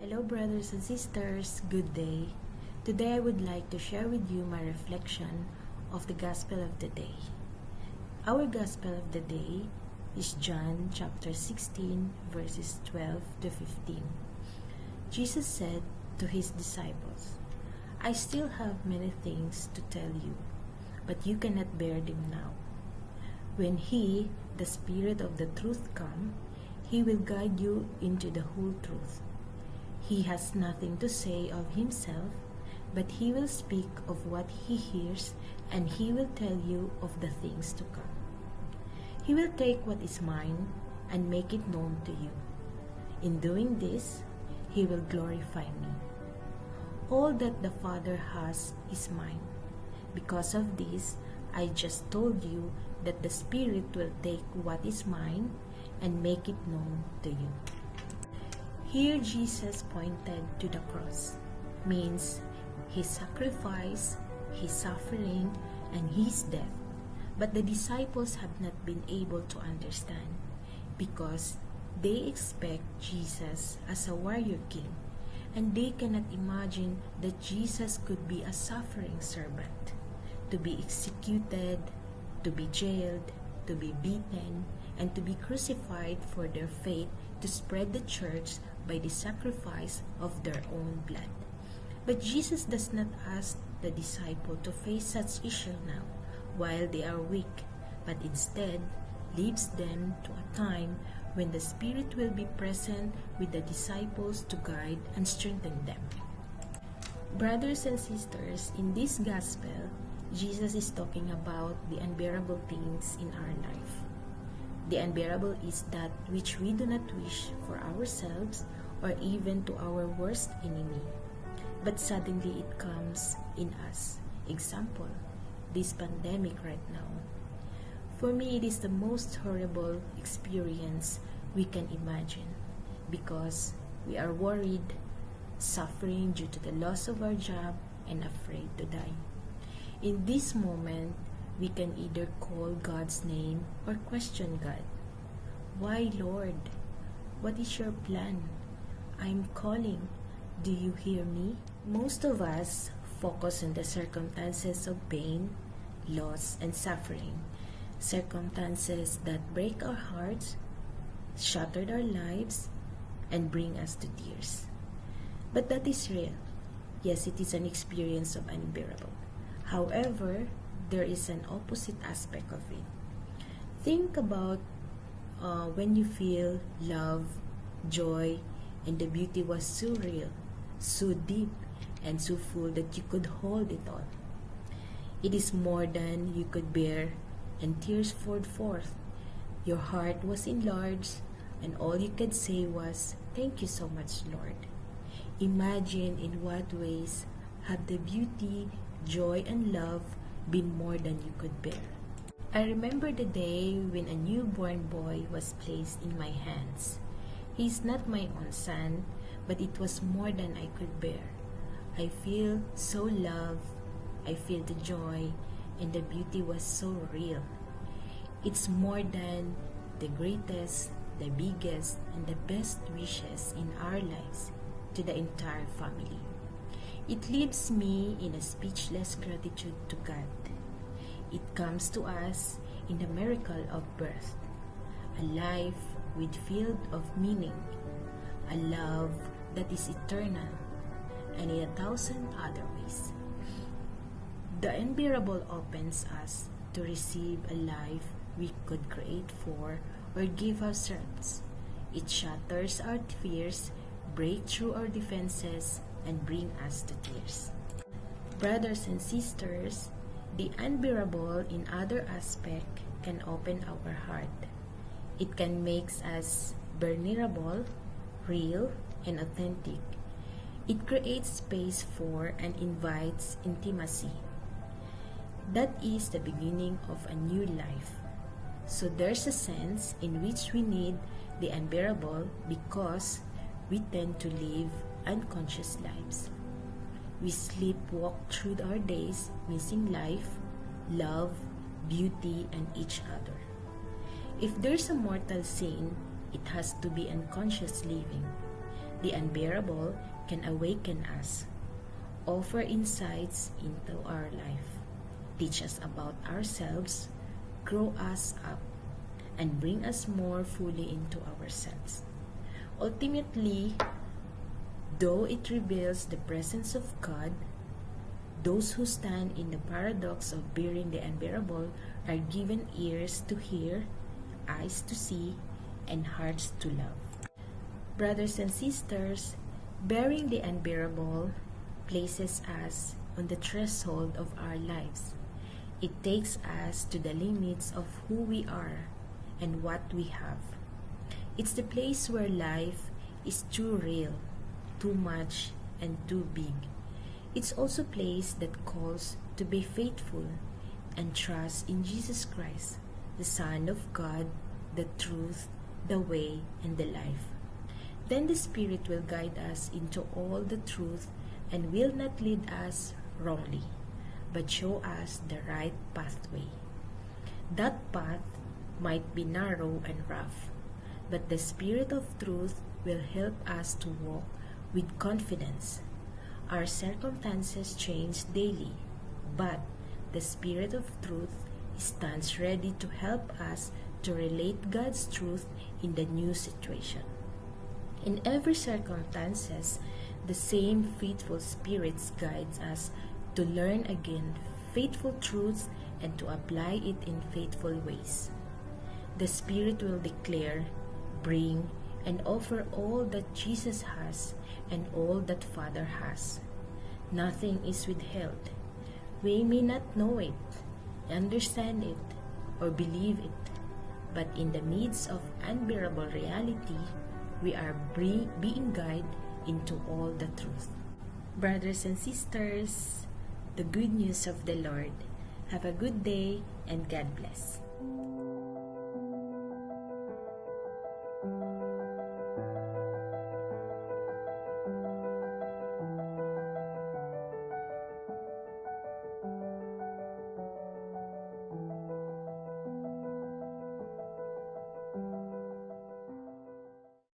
Hello, brothers and sisters. Good day. Today I would like to share with you my reflection of the Gospel of the day. Our Gospel of the day is John chapter 16, verses 12 to 15. Jesus said to his disciples, "I still have many things to tell you, but you cannot bear them now. When He, the Spirit of the truth, come, He will guide you into the whole truth. He has nothing to say of himself, but he will speak of what he hears, and he will tell you of the things to come. He will take what is mine and make it known to you. In doing this, he will glorify me. All that the Father has is mine. Because of this, I just told you that the Spirit will take what is mine and make it known to you." Here Jesus pointed to the cross, means his sacrifice, his suffering, and his death. But the disciples have not been able to understand because they expect Jesus as a warrior king, and they cannot imagine that Jesus could be a suffering servant, to be executed, to be jailed, to be beaten, and to be crucified for their faith, to spread the church by the sacrifice of their own blood. But Jesus does not ask the disciple to face such issue now while they are weak, but instead leaves them to a time when the Spirit will be present with the disciples to guide and strengthen them. Brothers and sisters, in this gospel, Jesus is talking about the unbearable things in our life. The unbearable is that which we do not wish for ourselves or even to our worst enemy. But suddenly it comes in us. Example, this pandemic right now. For me, it is the most horrible experience we can imagine because we are worried, suffering due to the loss of our job, and afraid to die. In this moment, we can either call God's name or question God. "Why, Lord? What is your plan? I'm calling. Do you hear me?" Most of us focus on the circumstances of pain, loss, and suffering. Circumstances that break our hearts, shatter our lives, and bring us to tears. But that is real. Yes, it is an experience of unbearable. However, there is an opposite aspect of it. Think about when you feel love, joy, and the beauty was so real, so deep, and so full that you could hold it all. It is more than you could bear, and tears poured forth. Your heart was enlarged, and all you could say was, "Thank you so much, Lord." Imagine in what ways have the beauty, joy, and love been more than you could bear. I remember the day when a newborn boy was placed in my hands. He is not my own son, but it was more than I could bear. I feel so loved, I feel the joy, and the beauty was so real. It's more than the greatest, the biggest, and the best wishes in our lives to the entire family. It leaves me in a speechless gratitude to God. It comes to us in the miracle of birth, a life with filled of meaning, a love that is eternal, and in 1,000 other ways. The unbearable opens us to receive a life we could create for or give ourselves. It shatters our fears, breaks through our defenses, and bring us to tears. Brothers and sisters, the unbearable in other aspect can open our heart. It can make us vulnerable, real, and authentic. It creates space for and invites intimacy. That is the beginning of a new life. So there's a sense in which we need the unbearable because we tend to live unconscious lives. We sleepwalk through our days, missing life, love, beauty, and each other. If there's a mortal sin, it has to be unconscious living. the unbearable can awaken us, offer insights into our life, teach us about ourselves, grow us up, and bring us more fully into ourselves. Ultimately, though it reveals the presence of God, those who stand in the paradox of bearing the unbearable are given ears to hear, eyes to see, and hearts to love. Brothers and sisters, bearing the unbearable places us on the threshold of our lives. It takes us to the limits of who we are and what we have. It's the place where life is too real, too much, and too big. It's also a place that calls to be faithful and trust in Jesus Christ, the Son of God, the truth, the way, and the life. Then the Spirit will guide us into all the truth and will not lead us wrongly, but show us the right pathway. That path might be narrow and rough, but the Spirit of truth will help us to walk with confidence. Our circumstances change daily, but the Spirit of truth stands ready to help us to relate God's truth in the new situation. In every circumstances, the same faithful Spirit guides us to learn again faithful truths and to apply it in faithful ways. The Spirit will declare, bring, and offer all that Jesus has and all that Father has. Nothing is withheld. We may not know it, understand it, or believe it, but in the midst of unbearable reality, we are being guided into all the truth. Brothers and sisters, the good news of the Lord. Have a good day and God bless.